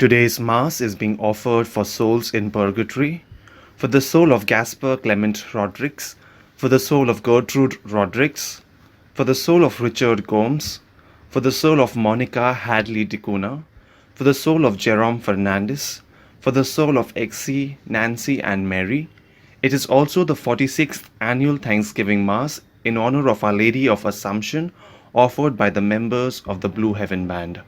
Today's Mass is being offered for souls in purgatory, for the soul of Gaspar Clement Rodrigues, for the soul of Gertrude Rodrigues, for the soul of Richard Gomes, for the soul of Monica Hadley Dicuna, for the soul of Jerome Fernandez, for the soul of Exie, Nancy, and Mary. It is also the 46th annual Thanksgiving Mass in honor of Our Lady of Assumption, offered by the members of the Blue Heaven Band.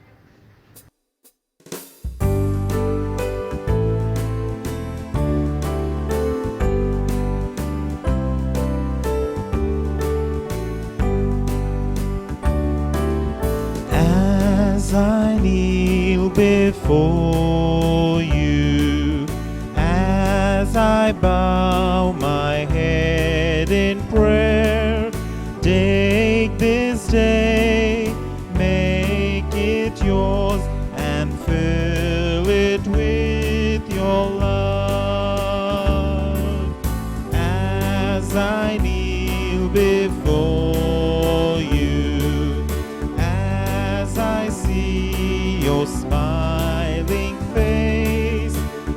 As I kneel before you, as I bow my head in prayer, take this day, make it yours, and fill it with your love. As I kneel before you, as I see your smiling face,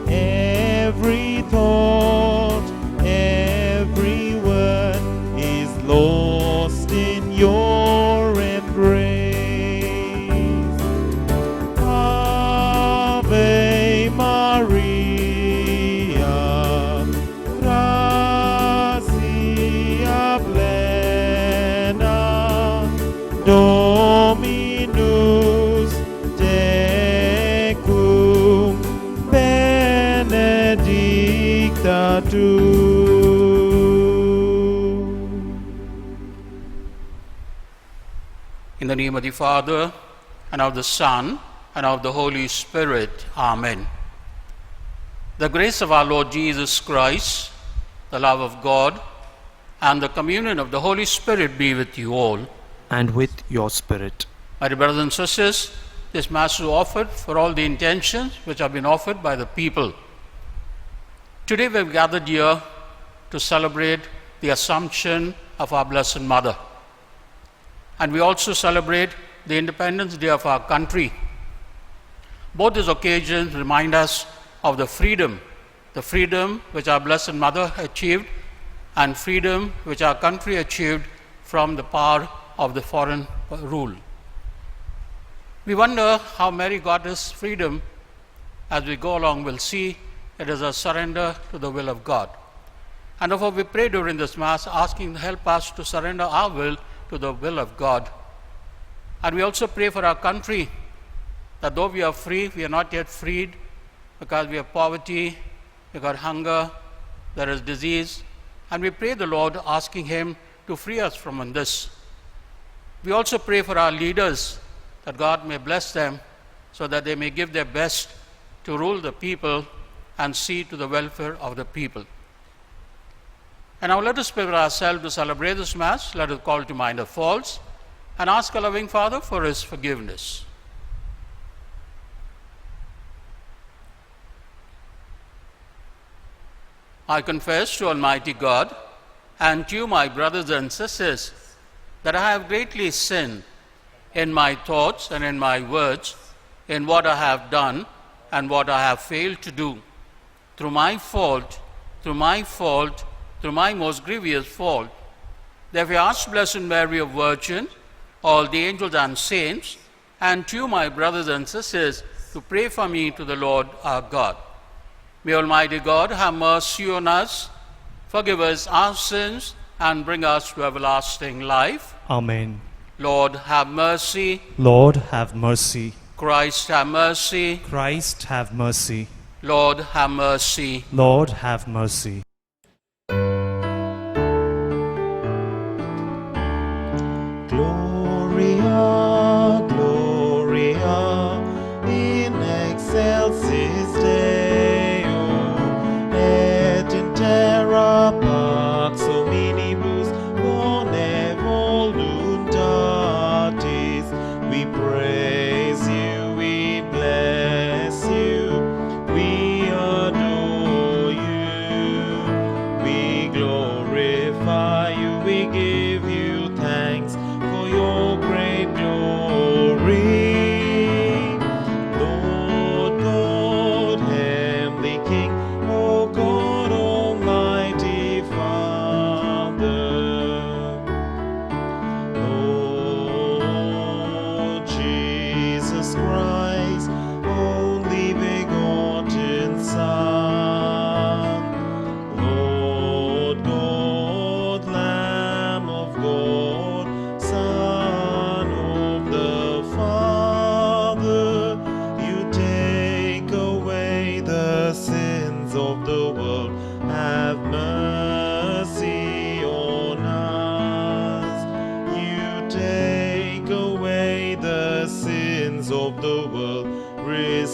every thought, every word is lost in your embrace. Ave Maria, gratia plena, Dominus tecum, benedicta tu. In the name of the Father, and of the Son, and of the Holy Spirit. Amen. The grace of our Lord Jesus Christ, the love of God, and the communion of the Holy Spirit be with you all. And with your spirit. My dear brothers and sisters, this Mass is offered for all the intentions which have been offered by the people. Today we have gathered here to celebrate the Assumption of our Blessed Mother. And we also celebrate the Independence Day of our country. Both these occasions remind us of the freedom which our Blessed Mother achieved and freedom which our country achieved from the power of the foreign rule. We wonder how Mary got this freedom. As we go along, we'll see it is a surrender to the will of God. And therefore we pray during this Mass, asking to help us to surrender our will to the will of God. And we also pray for our country, that though we are free, we are not yet freed, because we have poverty, we got hunger, there is disease, and we pray the Lord, asking Him to free us from this. We also pray for our leaders, that God may bless them, so that they may give their best to rule the people and see to the welfare of the people. And now let us prepare ourselves to celebrate this Mass. Let us call to mind our faults and ask our loving Father for His forgiveness. I confess to Almighty God and to you, my brothers and sisters, that I have greatly sinned in my thoughts and in my words, in what I have done and what I have failed to do. Through my most grievous fault. Therefore I ask Blessed Mary, a Virgin, all the angels and saints, and to you, my brothers and sisters, to pray for me to the Lord our God. May Almighty God have mercy on us, forgive us our sins, and bring us to everlasting life. Amen. Lord, have mercy. Lord, have mercy. Christ, have mercy. Christ, have mercy. Lord, have mercy. Lord, have mercy. Gloria, Gloria, in excelsis Deo, et in terra pax hominibus bone voluntatis. We praise you, we bless you, we adore you. have mercy on us. You take away the sins of the world. Receive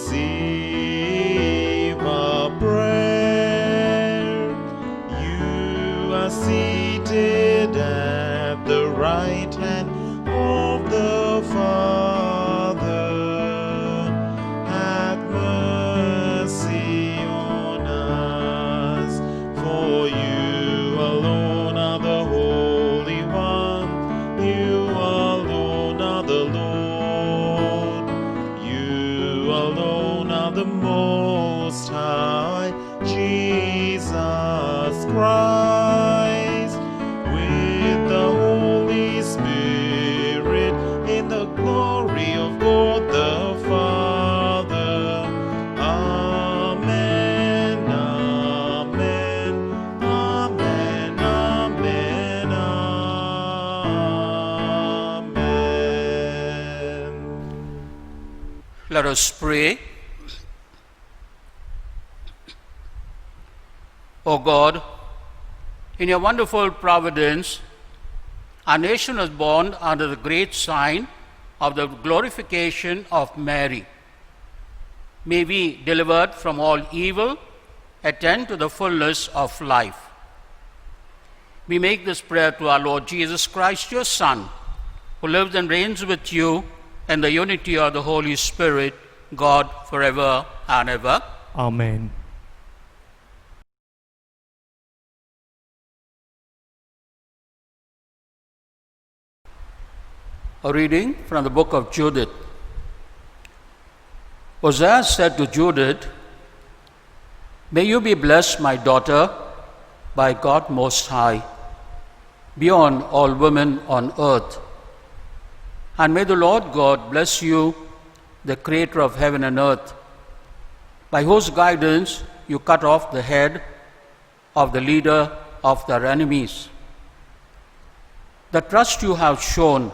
our prayer. You are seated at the right hand of the Father. Have mercy on us, for you alone are the Holy One. You alone are the Lord. You alone are the Most High, Jesus Christ, with the Holy Spirit, in the glory of God the Father. Amen, amen, amen, amen, amen. Let us pray. O God, in your wonderful providence, our nation was born under the great sign of the glorification of Mary. May we, delivered from all evil, attain to the fullness of life. We make this prayer to our Lord Jesus Christ, your Son, who lives and reigns with you in the unity of the Holy Spirit, God, forever and ever. Amen. A reading from the book of Judith. Hosea said to Judith, "May you be blessed, my daughter, by God Most High, beyond all women on earth. And may the Lord God bless you, the Creator of heaven and earth, by whose guidance you cut off the head of the leader of their enemies. The trust you have shown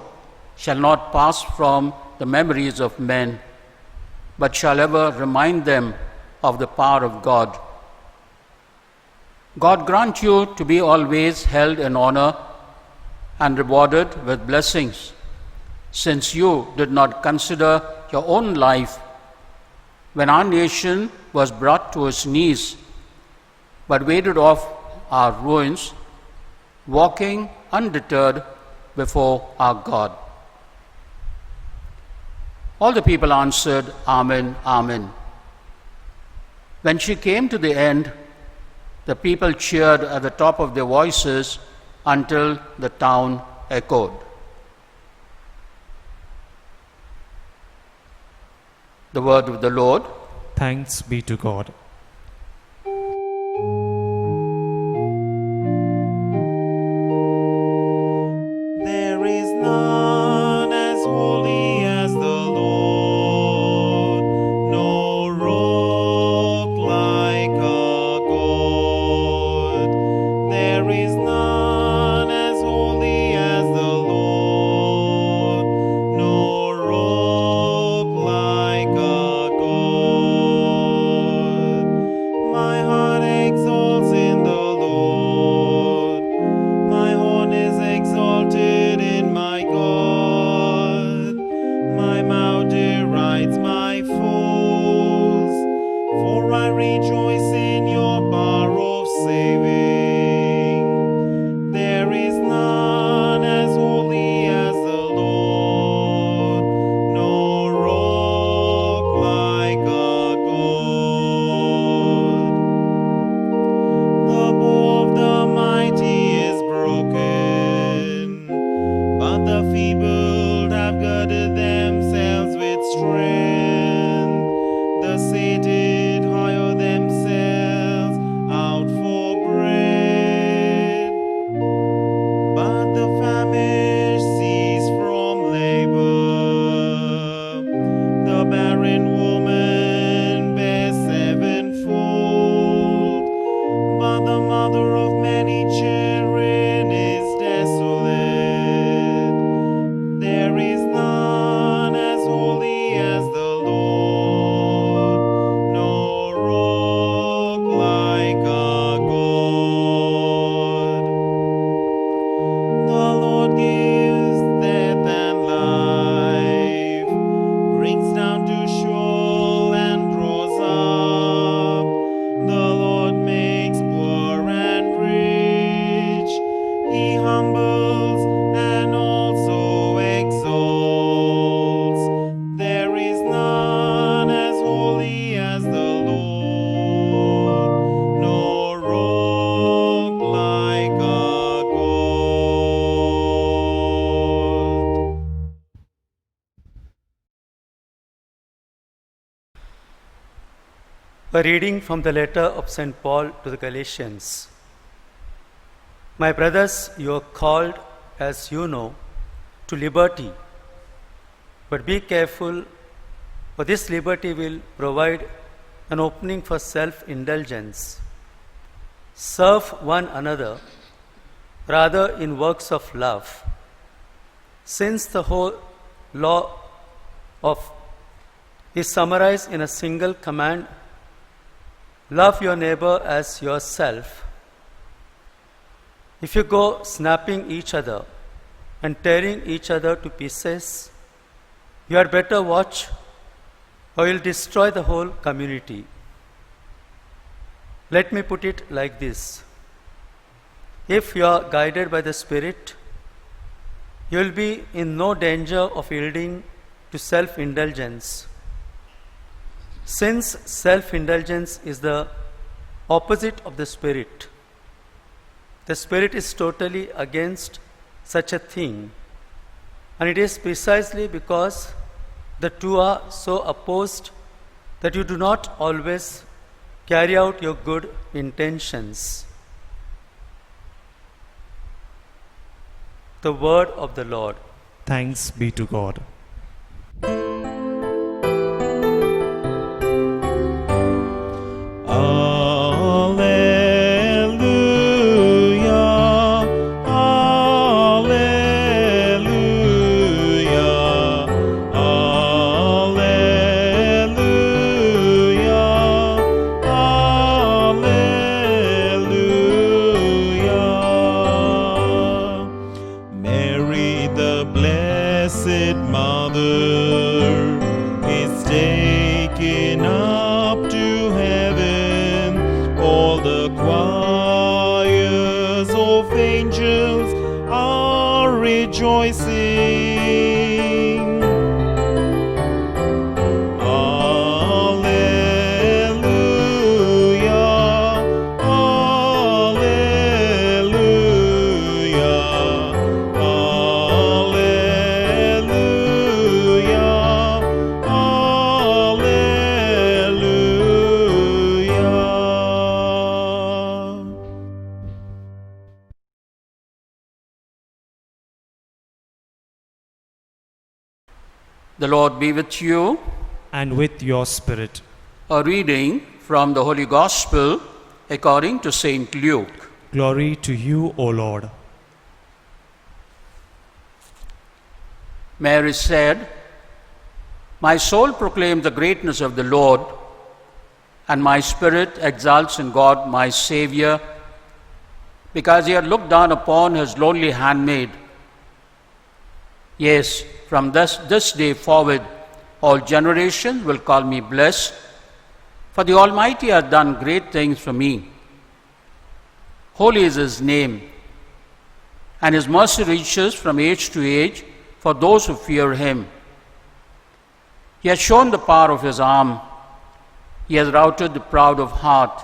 shall not pass from the memories of men, but shall ever remind them of the power of God. God grant you to be always held in honor and rewarded with blessings, since you did not consider your own life when our nation was brought to its knees, but warded off our ruins, walking undeterred before our God." All the people answered, "Amen, Amen." When she came to the end, the people cheered at the top of their voices until the town echoed. The word of the Lord. Thanks be to God. There is none as holy as the Lord, no rock like our God. There is none as holy as the Lord, no rock like our God. My heart exalts in the Lord, my horn is exalted in my God. My mouth derides my foes, for I rejoice in your power of saving. There is none as holy as the Lord, no rock like our God. The bow of the mighty is broken, but the feeble have girded themselves with strength. The sated hire themselves out for bread, but the famished cease from labor. The barren woman bears sevenfold, but the mother of many children is desolate. There is none as holy as the Lord, no rock like our God. A reading from the letter of St. Paul to the Galatians. My brothers, you are called, as you know, to liberty. But be careful, for this liberty will provide an opening for self-indulgence. Serve one another, rather in works of love, since the whole law is summarized in a single command: love your neighbor as yourself. If you go snapping each other and tearing each other to pieces, you had better watch, or you'll destroy the whole community. Let me put it like this. If you are guided by the Spirit, you will be in no danger of yielding to self-indulgence. Since self-indulgence is the opposite of the Spirit is totally against such a thing. And it is precisely because the two are so opposed that you do not always carry out your good intentions. The word of the Lord. Thanks be to God. Alleluia, alleluia, alleluia, alleluia. Mary, the Blessed Mother, is taken up to heaven. All the choirs of angels are rejoicing. Alleluia, alleluia, alleluia, alleluia. The Lord be with you. And with your spirit. A reading from the Holy Gospel according to St. Luke. Glory to you, O Lord. Mary said, "My soul proclaims the greatness of the Lord, and my spirit exults in God my Saviour, because he had looked down upon his lonely handmaid. Yes, from this day forward, all generations will call me blessed, for the Almighty has done great things for me. Holy is his name, and his mercy reaches from age to age for those who fear him. He has shown the power of his arm. He has routed the proud of heart.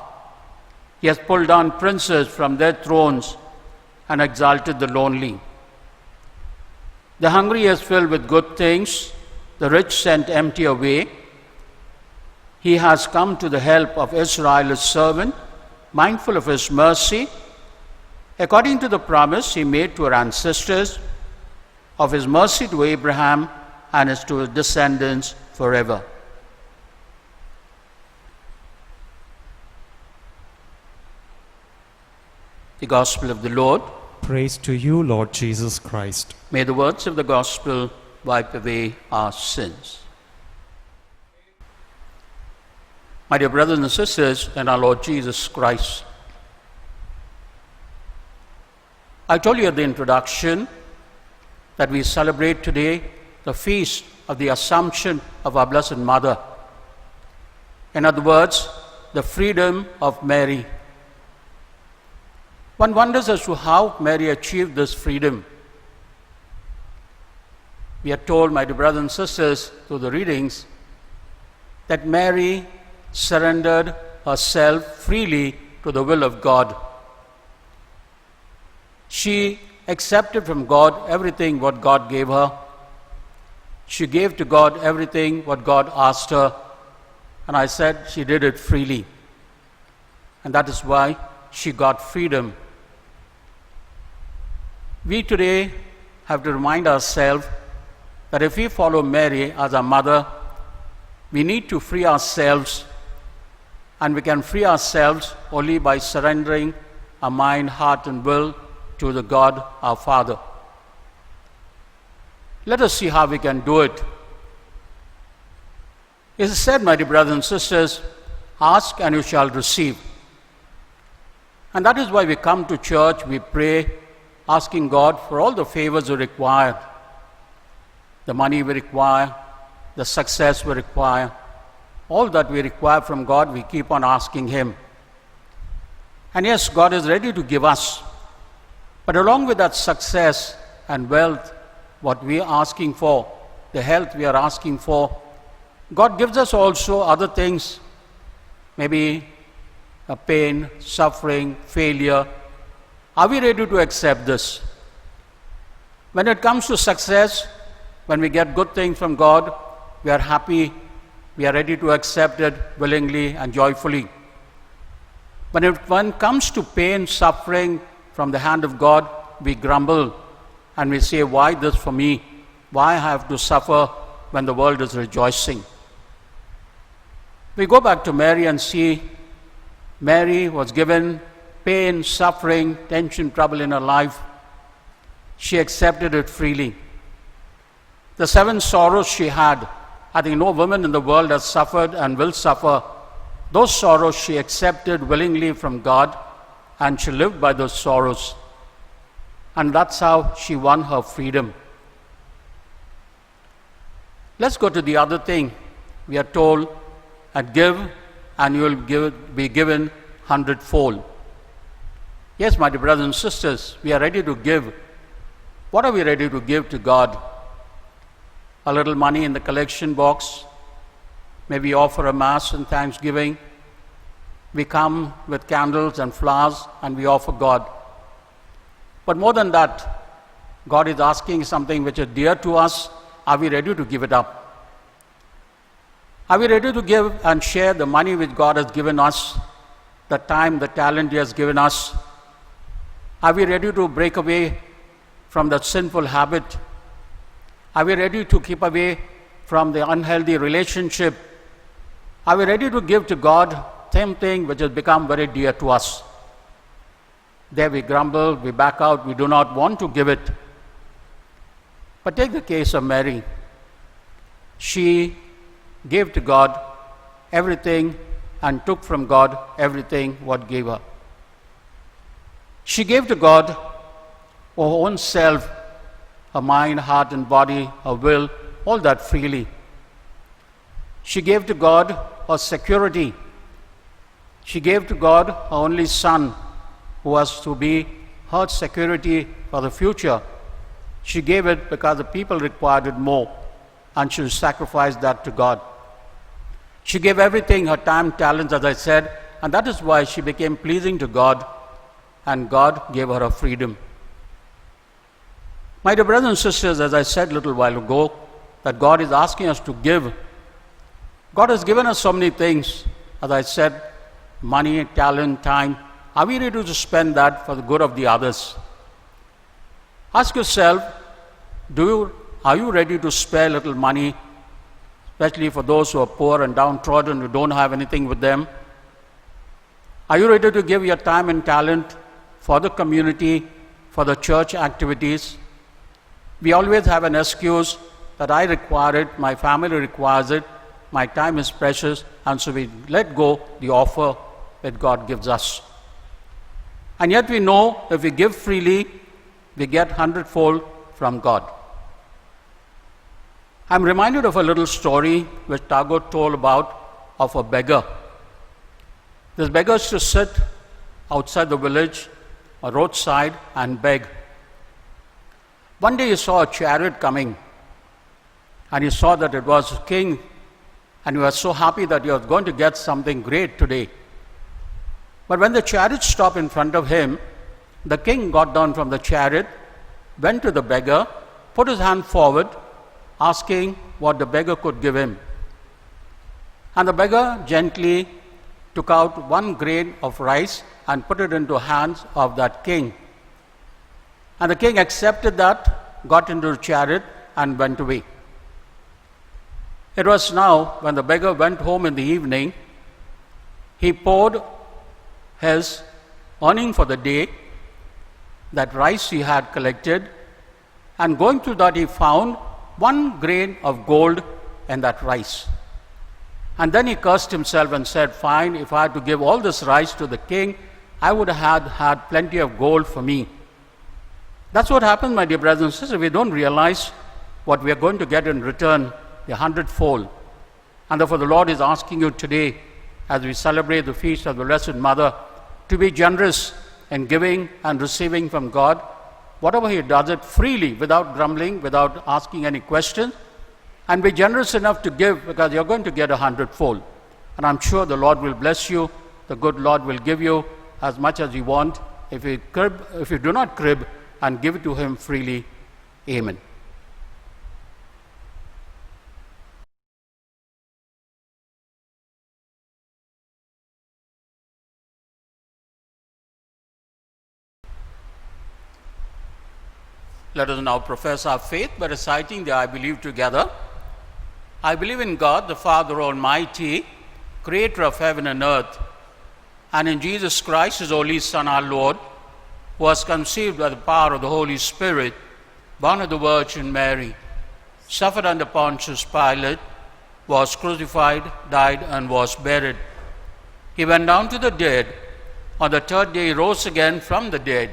He has pulled down princes from their thrones and exalted the lonely. The hungry he has filled with good things, the rich sent empty away. He has come to the help of Israel, his servant, mindful of his mercy, according to the promise he made to our ancestors, of his mercy to Abraham and to his descendants forever." The Gospel of the Lord. Praise to you, Lord Jesus Christ. May the words of the Gospel wipe away our sins. My dear brothers and sisters in our Lord Jesus Christ, I told you at the introduction that we celebrate today the feast of the Assumption of our Blessed Mother. In other words, the freedom of Mary. One wonders as to how Mary achieved this freedom. We are told, my dear brothers and sisters, through the readings, that Mary surrendered herself freely to the will of God. She accepted from God everything what God gave her. She gave to God everything what God asked her. And I said she did it freely. And that is why she got freedom. We today have to remind ourselves that if we follow Mary as our mother, we need to free ourselves, and we can free ourselves only by surrendering our mind, heart, and will to the God, our Father. Let us see how we can do it. It is said, my dear brothers and sisters, ask and you shall receive. And that is why we come to church, we pray, asking God for all the favors we require. The money we require, the success we require, all that we require from God, we keep on asking Him. And yes, God is ready to give us. But along with that success and wealth, what we are asking for, the health we are asking for, God gives us also other things, maybe a pain, suffering, failure. Are we ready to accept this? When it comes to success, when we get good things from God, we are happy, we are ready to accept it willingly and joyfully. But when it comes to pain, suffering from the hand of God, we grumble and we say, why this for me? Why I have to suffer when the world is rejoicing? We go back to Mary and see Mary was given pain, suffering, tension, trouble in her life. She accepted it freely. The 7 sorrows she had, I think no woman in the world has suffered and will suffer. Those sorrows she accepted willingly from God, and she lived by those sorrows. And that's how she won her freedom. Let's go to the other thing. We are told, and give, and you will be given 100-fold. Yes, my dear brothers and sisters, we are ready to give. What are we ready to give to God? A little money in the collection box, maybe offer a mass and thanksgiving. We come with candles and flowers and we offer God. But more than that, God is asking something which is dear to us. Are we ready to give it up? Are we ready to give and share the money which God has given us, the time, the talent He has given us? Are we ready to break away from that sinful habit? Are we ready to keep away from the unhealthy relationship? Are we ready to give to God something which has become very dear to us? There we grumble, we back out, we do not want to give it. But take the case of Mary. She gave to God everything and took from God everything what gave her. She gave to God her own self, her mind, heart and body, her will, all that freely. She gave to God her security. She gave to God her only son, who was to be her security for the future. She gave it because the people required it more, and she sacrificed that to God. She gave everything, her time, talents, as I said, and that is why she became pleasing to God, and God gave her freedom. My dear brothers and sisters, as I said a little while ago, that God is asking us to give. God has given us so many things, as I said, money, talent, time. Are we ready to spend that for the good of the others? Ask yourself, are you ready to spare little money, especially for those who are poor and downtrodden, who don't have anything with them? Are you ready to give your time and talent for the community, for the church activities? We always have an excuse that I require it, my family requires it, my time is precious, and so we let go the offer that God gives us. And yet we know if we give freely, we get 100-fold from God. I'm reminded of a little story which Tagore told about of a beggar. This beggar used to sit outside the village or roadside and beg. One day he saw a chariot coming, and he saw that it was a king, and he was so happy that he was going to get something great today. But when the chariot stopped in front of him, the king got down from the chariot, went to the beggar, put his hand forward, asking what the beggar could give him. And the beggar gently took out one grain of rice and put it into hands of that king. And the king accepted that, got into a chariot, and went away. It was now when the beggar went home in the evening, he poured his earning for the day, that rice he had collected, and going through that he found one grain of gold in that rice. And then he cursed himself and said, fine, if I had to give all this rice to the king, I would have had plenty of gold for me. That's what happens, my dear brothers and sisters. We don't realize what we are going to get in return, the 100-fold. And therefore the Lord is asking you today, as we celebrate the feast of the Blessed Mother, to be generous in giving and receiving from God. Whatever He does it freely, without grumbling, without asking any questions, and be generous enough to give, because you're going to get 100-fold. And I'm sure the Lord will bless you. The good Lord will give you as much as you want. If you do not crib and give it to Him freely. Amen. Let us now profess our faith by reciting the I believe together. I believe in God, the Father Almighty, creator of heaven and earth, and in Jesus Christ, His only Son, our Lord, who was conceived by the power of the Holy Spirit, born of the Virgin Mary, suffered under Pontius Pilate, was crucified, died, and was buried. He went down to the dead. On the third day He rose again from the dead.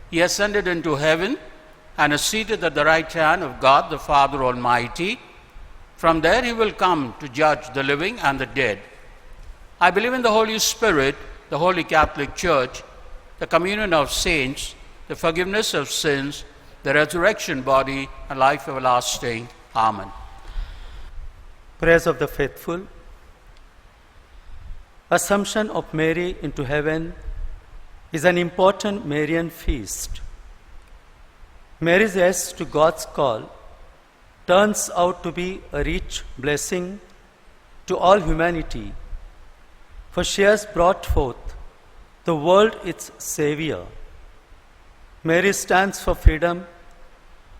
He ascended into heaven and is seated at the right hand of God, the Father Almighty. From there He will come to judge the living and the dead. I believe in the Holy Spirit, the Holy Catholic Church, the communion of saints, the forgiveness of sins, the resurrection body, and life everlasting. Amen. Prayers of the faithful. Assumption of Mary into heaven is an important Marian feast. Mary's yes to God's call turns out to be a rich blessing to all humanity, for she has brought forth the world its Savior. Mary stands for freedom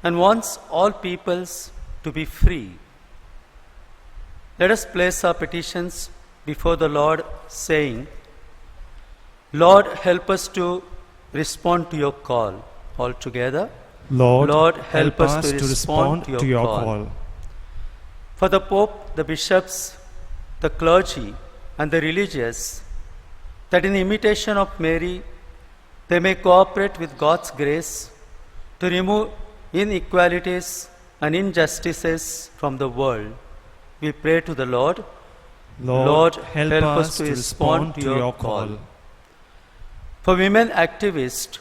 and wants all peoples to be free. Let us place our petitions before the Lord, saying, Lord, help us to respond to your call. All together. Lord, help us to respond to your call. For the Pope, the bishops, the clergy, and the religious, that in imitation of Mary, they may cooperate with God's grace to remove inequalities and injustices from the world. We pray to the Lord. Lord, help us to respond to your call. For women activists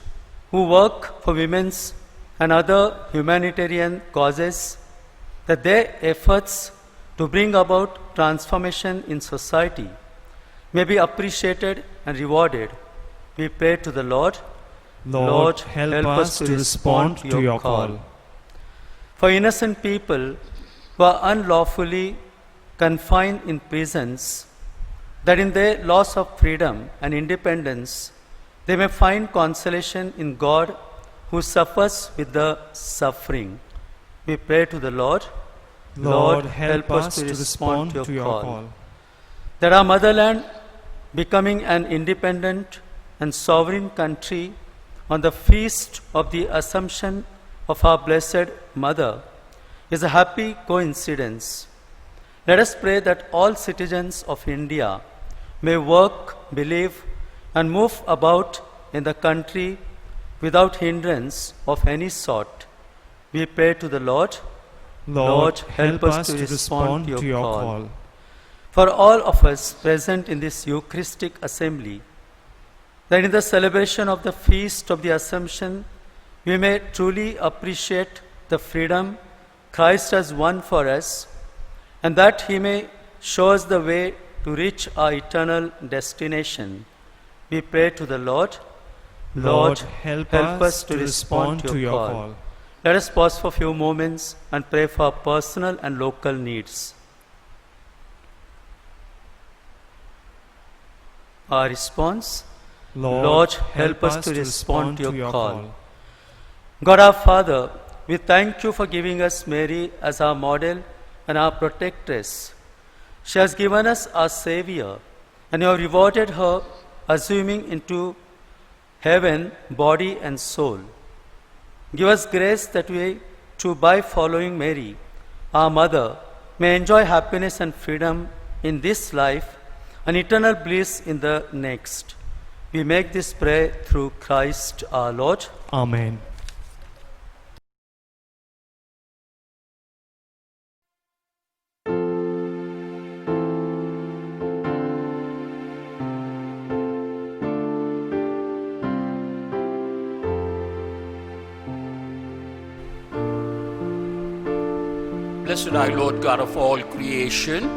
who work for women's and other humanitarian causes, that their efforts to bring about transformation in society may be appreciated and rewarded. We pray to the Lord. Lord, help us to respond to your call. For innocent people who are unlawfully confined in prisons, that in their loss of freedom and independence, they may find consolation in God, who suffers with the suffering. We pray to the Lord. Lord, help us to respond to your call. That our motherland, becoming an independent and sovereign country on the feast of the Assumption of our Blessed Mother, is a happy coincidence. Let us pray that all citizens of India may work, believe, and move about in the country without hindrance of any sort. We pray to the Lord. Lord, help us to respond to your call. For all of us present in this Eucharistic assembly, that in the celebration of the feast of the Assumption, we may truly appreciate the freedom Christ has won for us, and that He may show us the way to reach our eternal destination. We pray to the Lord. Lord, help us to respond to your call. Let us pause for a few moments and pray for our personal and local needs. Our response? Lord, help us to respond to your call. God our Father, we thank you for giving us Mary as our model and our protectress. She has given us our Savior, and you have rewarded her, assuming into heaven body and soul. Give us grace that we, too, by following Mary, our mother, may enjoy happiness and freedom in this life and eternal bliss in the next. We make this prayer through Christ our Lord. Amen. Blessed are you, Lord God of all creation.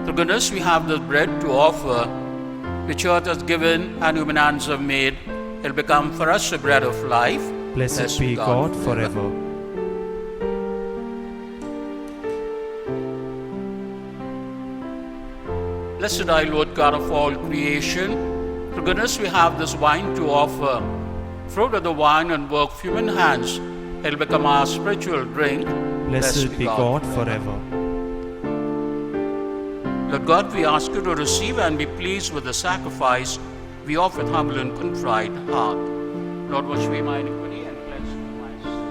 Through goodness we have this bread to offer, which earth has given and human hands have made. It will become for us the bread of life. Blessed be God forever. Blessed are you, Lord God of all creation. Through goodness we have this wine to offer. Fruit of the vine and work of human hands. It will become our spiritual drink. Blessed be God forever. Lord God, we ask you to receive and be pleased with the sacrifice we offer with humble and contrite heart. Lord, wash away my iniquity and cleanse me from my sin.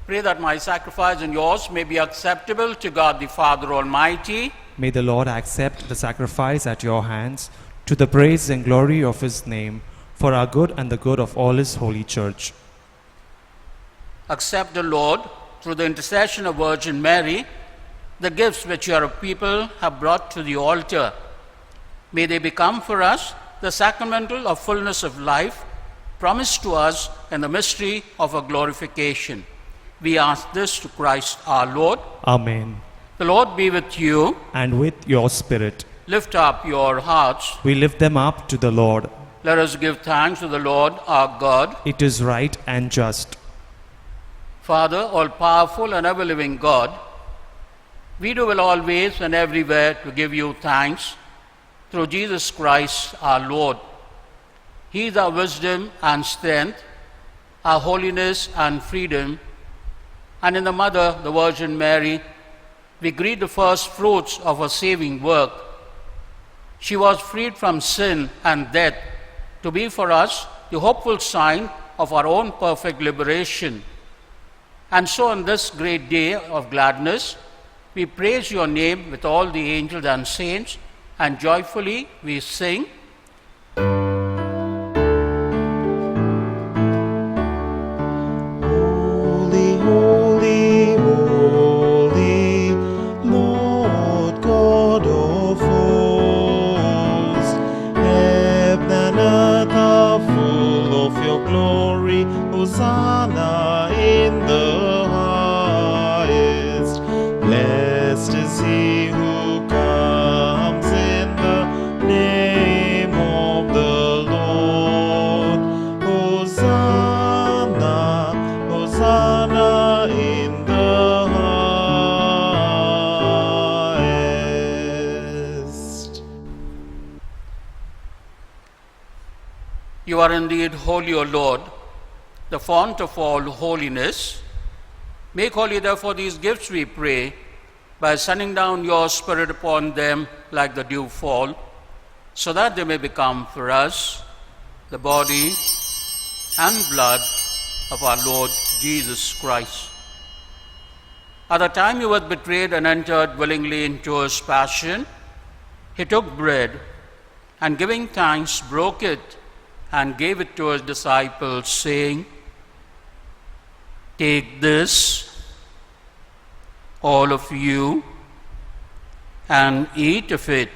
Pray that my sacrifice and yours may be acceptable to God the Father Almighty. May the Lord accept the sacrifice at your hands to the praise and glory of his name, for our good and the good of all his holy church. Accept, the Lord, through the intercession of Virgin Mary, the gifts which your people have brought to the altar. May they become for us the sacramental of fullness of life promised to us in the mystery of our glorification. We ask this to Christ our Lord. Amen. The Lord be with you. And with your spirit. Lift up your hearts. We lift them up to the Lord. Let us give thanks to the Lord our God. It is right and just. Father, all-powerful and ever-living God, we do will always and everywhere to give you thanks through Jesus Christ our Lord. He is our wisdom and strength, our holiness and freedom, and in the Mother, the Virgin Mary, we greet the first fruits of her saving work. She was freed from sin and death to be for us the hopeful sign of our own perfect liberation. And so on this great day of gladness, we praise your name with all the angels and saints, and joyfully we sing. Holy, holy, holy, Lord God of hosts. Heaven and earth are full of your glory. Hosanna in the highest. Blessed is he who comes in the name of the Lord. Hosanna, Hosanna in the highest. You are indeed holy, O Lord, the fount of all holiness. Make holy, therefore, these gifts, we pray, by sending down your Spirit upon them like the dew fall, so that they may become for us the body and blood of our Lord Jesus Christ. At the time he was betrayed and entered willingly into his passion, he took bread and, giving thanks, broke it and gave it to his disciples, saying, "Take this, all of you, and eat of it.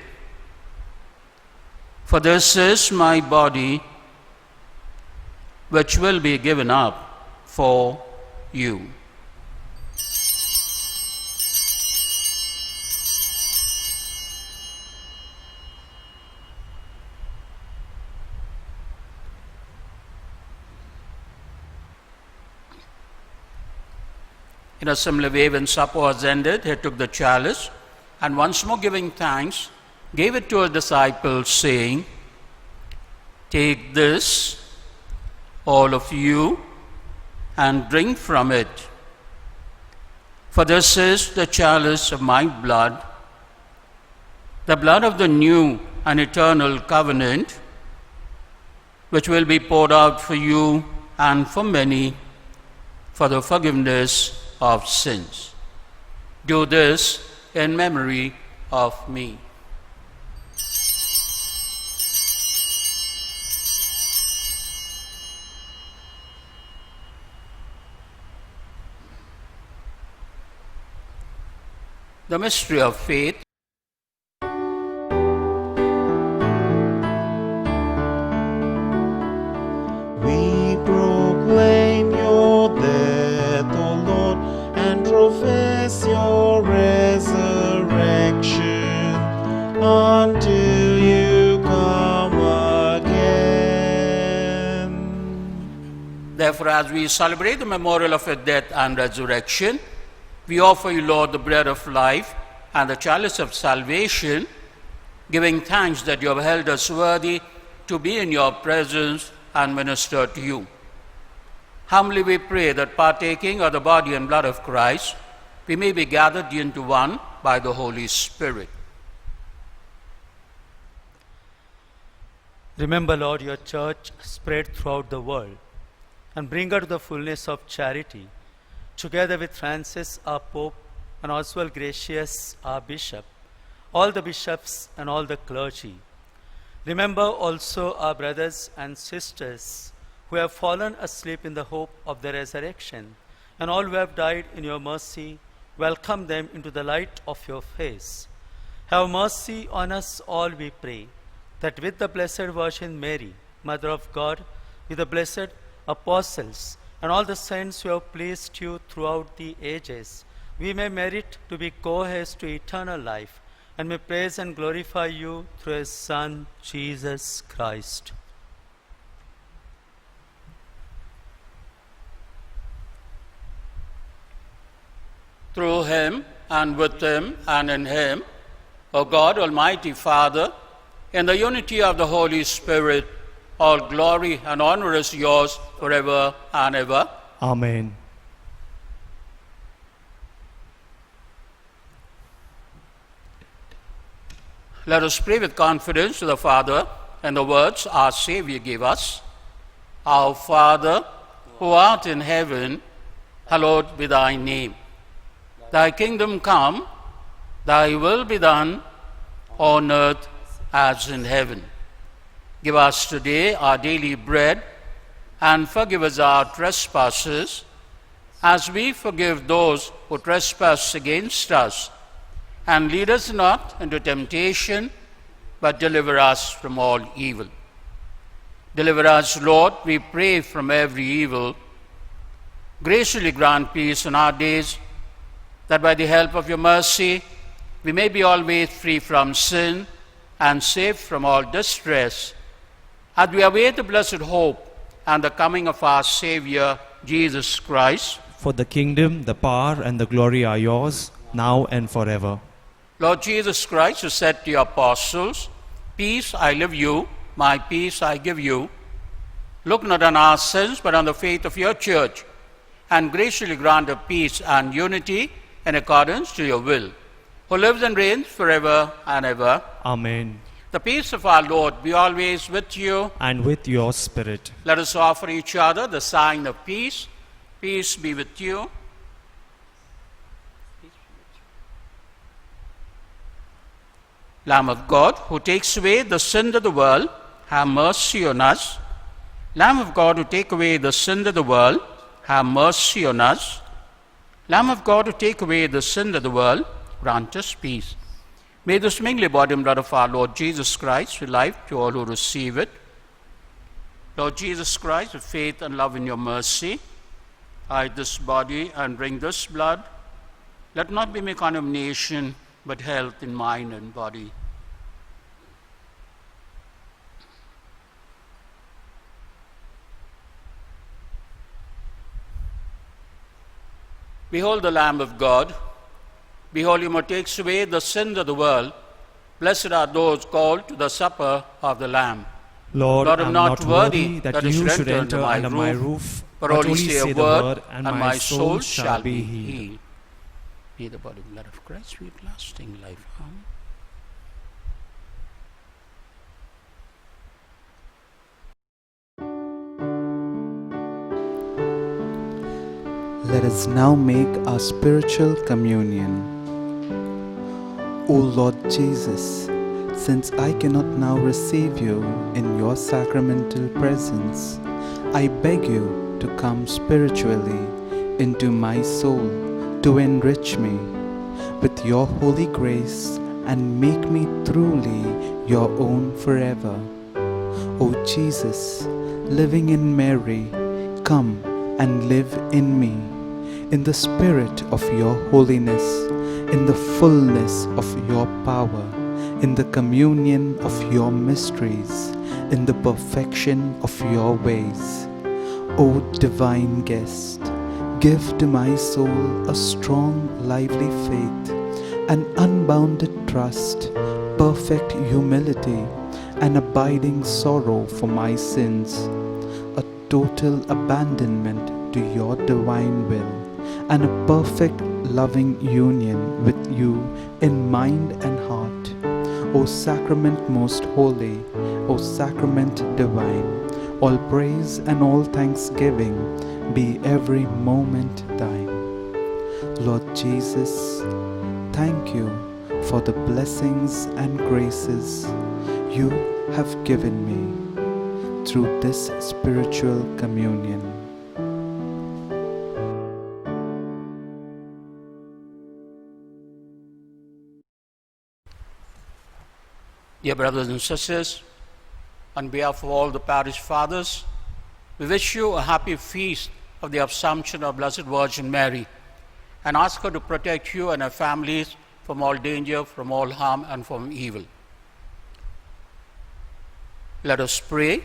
For this is my body, which will be given up for you." In a similar way, when supper was ended, he took the chalice, and once more giving thanks, gave it to his disciples, saying, "Take this, all of you, and drink from it. For this is the chalice of my blood, the blood of the new and eternal covenant, which will be poured out for you and for many for the forgiveness of sins. Do this in memory of me." The mystery of faith. We proclaim your death, O Lord, and profess your resurrection until you come again. Therefore, as we celebrate the memorial of your death and resurrection, we offer you, Lord, the bread of life and the chalice of salvation, giving thanks that you have held us worthy to be in your presence and minister to you. Humbly we pray that, partaking of the body and blood of Christ, we may be gathered into one by the Holy Spirit. Remember, Lord, your church spread throughout the world, and bring her to the fullness of charity, together with Francis, our Pope, and Oswald Gracious, our Bishop, all the bishops and all the clergy. Remember also our brothers and sisters who have fallen asleep in the hope of the resurrection, and all who have died in your mercy. Welcome them into the light of your face. Have mercy on us all, we pray, that with the Blessed Virgin Mary, Mother of God, with the blessed apostles, and all the saints who have pleased you throughout the ages, we may merit to be co-heirs to eternal life, and may praise and glorify you through his Son, Jesus Christ. Through him, and with him, and in him, O God, Almighty Father, in the unity of the Holy Spirit, all glory and honor is yours forever and ever. Amen. Let us pray with confidence to the Father in the words our Savior gave us. Our Father, who art in heaven, hallowed be thy name. Thy kingdom come, thy will be done on earth as in heaven. Give us today our daily bread, and forgive us our trespasses, as we forgive those who trespass against us. And lead us not into temptation, but deliver us from all evil. Deliver us, Lord, we pray, from every evil. Graciously grant peace in our days, that by the help of your mercy we may be always free from sin and safe from all distress, as we await the blessed hope and the coming of our Savior, Jesus Christ. For the kingdom, the power, and the glory are yours, now and forever. Lord Jesus Christ, who said to your apostles, "Peace I leave you, my peace I give you," look not on our sins, but on the faith of your church, and graciously grant her peace and unity in accordance to your will, who lives and reigns forever and ever. Amen. The peace of our Lord be always with you. And with your spirit. Let us offer each other the sign of peace. Peace be with you. Lamb of God, who takes away the sin of the world, have mercy on us. Lamb of God, who take away the sin of the world, have mercy on us. Lamb of God, who take away the sin of the world, grant us peace. May this mingly body and blood of our Lord Jesus Christ be life to all who receive it. Lord Jesus Christ, with faith and love in your mercy, hide this body and bring this blood. Let not be my condemnation, but health in mind and body. Behold the Lamb of God. Behold him who takes away the sins of the world. Blessed are those called to the supper of the Lamb. Lord, Lord, I am not worthy that you you should enter under my roof, but only say a word, and my soul shall be healed. May the body and blood of Christ, sweet lasting life. Amen. Let us now make our spiritual communion. O Lord Jesus, since I cannot now receive you in your sacramental presence, I beg you to come spiritually into my soul to enrich me with your holy grace and make me truly your own forever. O Jesus, living in Mary, come and live in me, in the spirit of your holiness, in the fullness of your power, in the communion of your mysteries, in the perfection of your ways. O divine guest, give to my soul a strong, lively faith, an unbounded trust, perfect humility, an abiding sorrow for my sins, a total abandonment to your divine will, and a perfect loving union with you in mind and heart. O sacrament most holy, O sacrament divine, all praise and all thanksgiving be every moment thine. Lord Jesus, thank you for the blessings and graces you have given me through this spiritual communion. Dear brothers and sisters, on behalf of all the parish fathers, we wish you a happy feast of the Assumption of Blessed Virgin Mary and ask her to protect you and your families from all danger, from all harm, and from evil. Let us pray.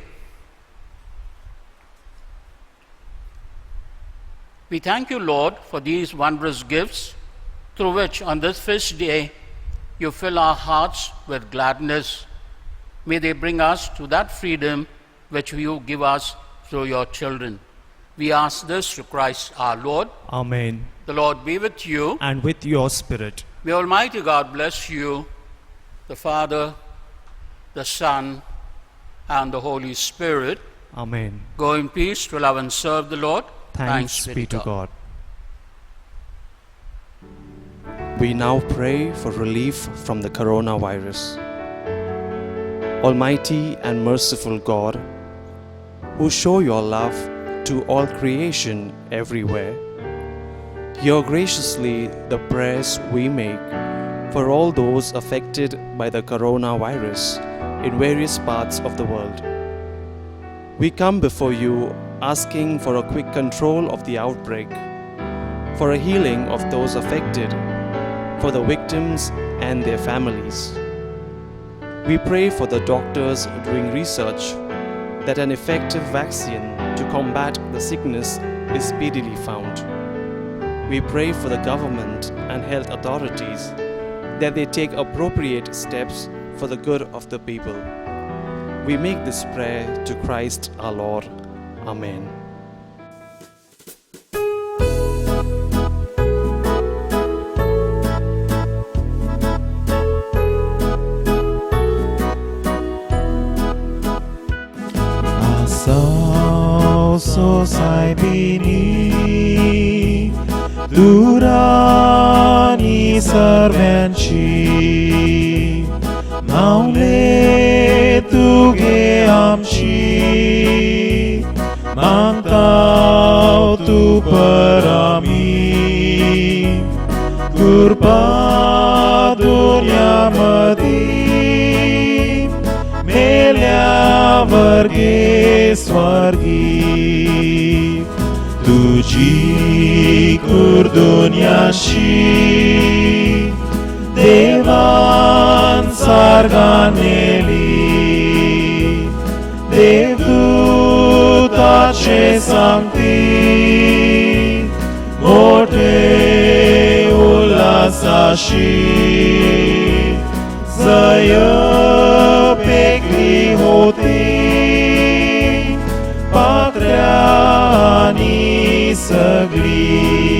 We thank you, Lord, for these wondrous gifts through which on this feast day you fill our hearts with gladness. May they bring us to that freedom which you give us through your children. We ask this through Christ our Lord. Amen. The Lord be with you. And with your spirit. May Almighty God bless you, the Father, the Son, and the Holy Spirit. Amen. Go in peace to love and serve the Lord. Thanks be to God. We now pray for relief from the coronavirus. Almighty and merciful God, who show your love to all creation everywhere, hear graciously the prayers we make for all those affected by the coronavirus in various parts of the world. We come before you asking for a quick control of the outbreak, for a healing of those affected, for the victims and their families. We pray for the doctors doing research that an effective vaccine to combat the sickness is speedily found. We pray for the government and health authorities that they take appropriate steps for the good of the people. We make this prayer to Christ our Lord. Amen. Sosai bini durani servenci maule tuge amci mantau tu parami kurba dunia madi melia varge swargi तुझी कुर्दुन्याशी देवान sarganeli devdutace sancti morte अशी जय पेकली होती पात्र्यानी सगळी